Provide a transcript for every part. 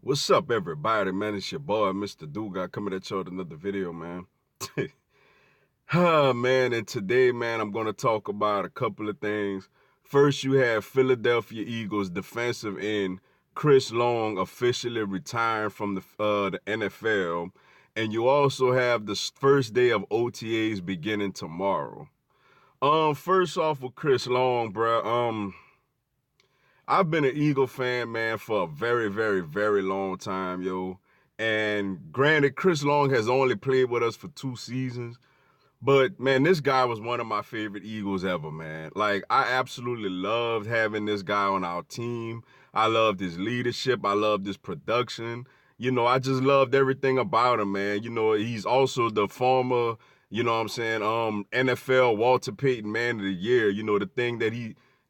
What's up, everybody, man? It's your boy, Mr. Duga, coming at y'all with another video, man. Man, and today, man, I'm going to talk about a couple of things. First, you have Philadelphia Eagles defensive end Chris Long officially retiring from the NFL, and you also have the first day of OTAs beginning tomorrow. First off with Chris Long, bruh, I've been an Eagle fan, man, for a very, very, very long time, yo. And granted, Chris Long has only played with us for 2 seasons, but man, this guy was one of my favorite Eagles ever, man. Like, I absolutely loved having this guy on our team. I loved his leadership. I loved his production. I just loved everything about him, man. He's also the former, what I'm saying, NFL Walter Payton Man of the Year.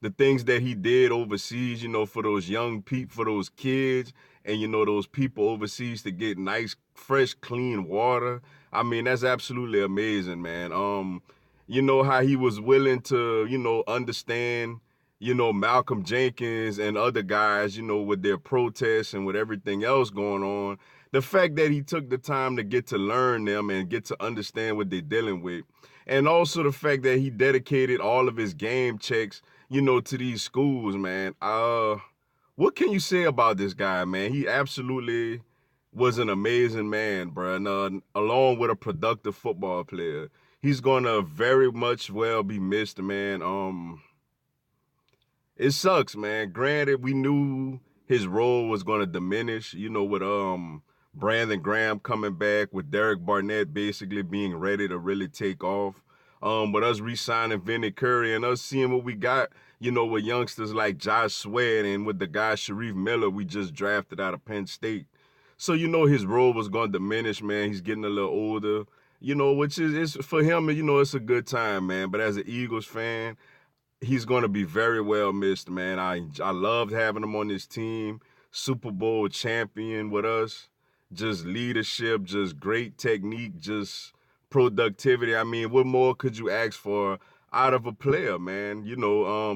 The things that he did overseas, for those young people, for those kids, and those people overseas to get nice, fresh, clean water. I mean, that's absolutely amazing, man. How he was willing to, understand, Malcolm Jenkins and other guys, with their protests and with everything else going on. The fact that he took the time to get to learn them and get to understand what they're dealing with. And also the fact that he dedicated all of his game checks, to these schools, man. What can you say about this guy, man? He absolutely was an amazing man, bro. And along with a productive football player, he's gonna very much well be missed, man. It sucks, man. Granted, we knew his role was gonna diminish, with Brandon Graham coming back, with Derek Barnett basically being ready to really take off. With us re-signing Vinny Curry and us seeing what we got, with youngsters like Josh Sweat and with the guy Sharif Miller we just drafted out of Penn State. So his role was going to diminish, man. He's getting a little older, which is for him, it's a good time, man. But as an Eagles fan, he's going to be very well missed, man. I loved having him on this team. Super Bowl champion with us. Just leadership, just great technique, just productivity. I mean, what more could you ask for out of a player, man?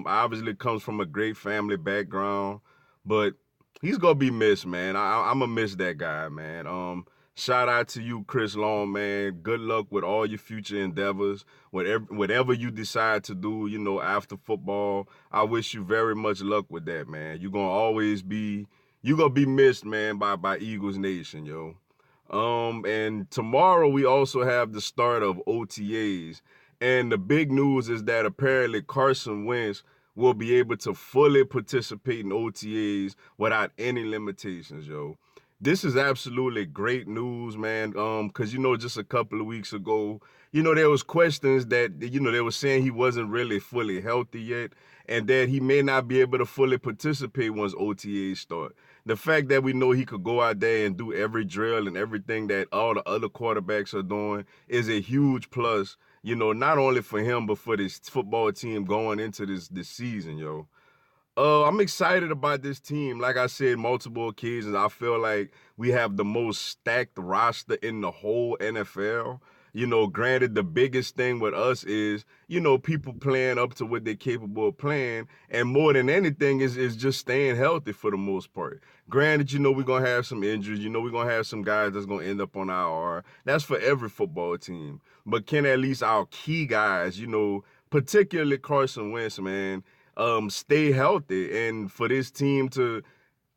Obviously comes from a great family background, but he's gonna be missed, man. I'm gonna miss that guy, man. Shout out to you, Chris Long, man. Good luck with all your future endeavors. Whatever you decide to do, after football, I wish you very much luck with that, man. You're gonna be missed, man, by Eagles Nation, yo. And tomorrow we also have the start of OTAs. And the big news is that apparently Carson Wentz will be able to fully participate in OTAs without any limitations, yo. This is absolutely great news, man. Because just a couple of weeks ago, there was questions that they were saying he wasn't really fully healthy yet, and that he may not be able to fully participate once OTAs start. The fact that we know he could go out there and do every drill and everything that all the other quarterbacks are doing is a huge plus. Not only for him but for this football team going into this season, yo. I'm excited about this team. Like I said, multiple occasions, I feel like we have the most stacked roster in the whole NFL. Granted, the biggest thing with us is, people playing up to what they're capable of playing. And more than anything is just staying healthy for the most part. Granted, we're going to have some injuries. We're going to have some guys that's going to end up on IR. That's for every football team. But can at least our key guys, particularly Carson Wentz, man, stay healthy. And for this team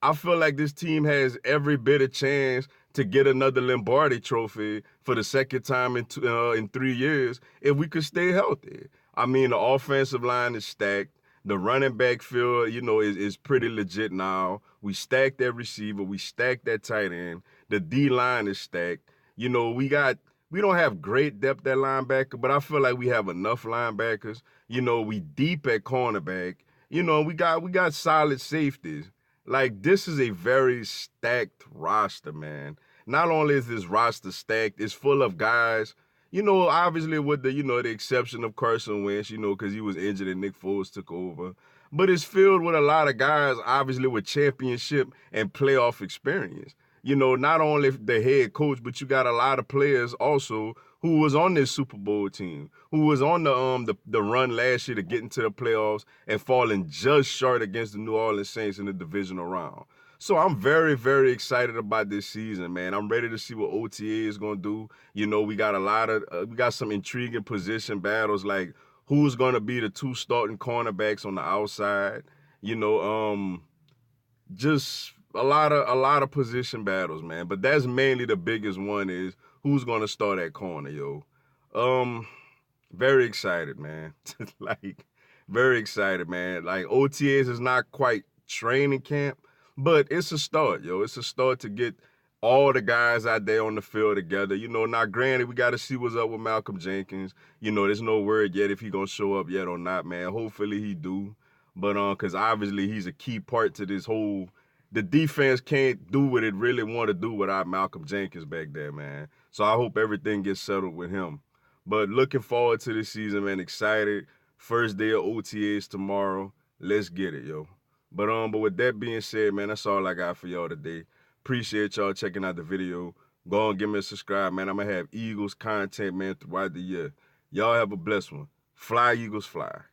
I feel like this team has every bit of chance to get another Lombardi trophy for the second time in 3 years if we could stay healthy. I mean, the offensive line is stacked. The running back field, is pretty legit now. We stacked that receiver. We stacked that tight end. The D line is stacked. We don't have great depth at linebacker, but I feel like we have enough linebackers. We deep at cornerback. We got solid safeties. Like, this is a very stacked roster, man. Not only is this roster stacked, it's full of guys, obviously with the exception of Carson Wentz, because he was injured and Nick Foles took over. But it's filled with a lot of guys, obviously with championship and playoff experience. Not only the head coach, but you got a lot of players also who was on this Super Bowl team, who was on the run last year to get into the playoffs and falling just short against the New Orleans Saints in the divisional round. So I'm very, very excited about this season, man. I'm ready to see what OTA is gonna do. You know, we got we got some intriguing position battles, like who's gonna be the two starting cornerbacks on the outside. You know, just a lot of position battles, man. But that's mainly the biggest one is who's gonna start at corner, yo. Um, very excited, man. Like, very excited, man. Like, OTAs is not quite training camp, but it's a start, yo. It's a start to get all the guys out there on the field together. You know, now granted, we got to see what's up with Malcolm Jenkins. You know, there's no word yet if he gonna show up yet or not, man. Hopefully he do. But because obviously he's a key part to this whole. The defense can't do what it really want to do without Malcolm Jenkins back there, man. So I hope everything gets settled with him. But looking forward to this season, man. Excited. First day of OTAs tomorrow. Let's get it, yo. But with that being said, man, that's all I got for y'all today. Appreciate y'all checking out the video. Go on, give me a subscribe, man. I'm gonna have Eagles content, man, throughout the year. Y'all have a blessed one. Fly, Eagles, fly.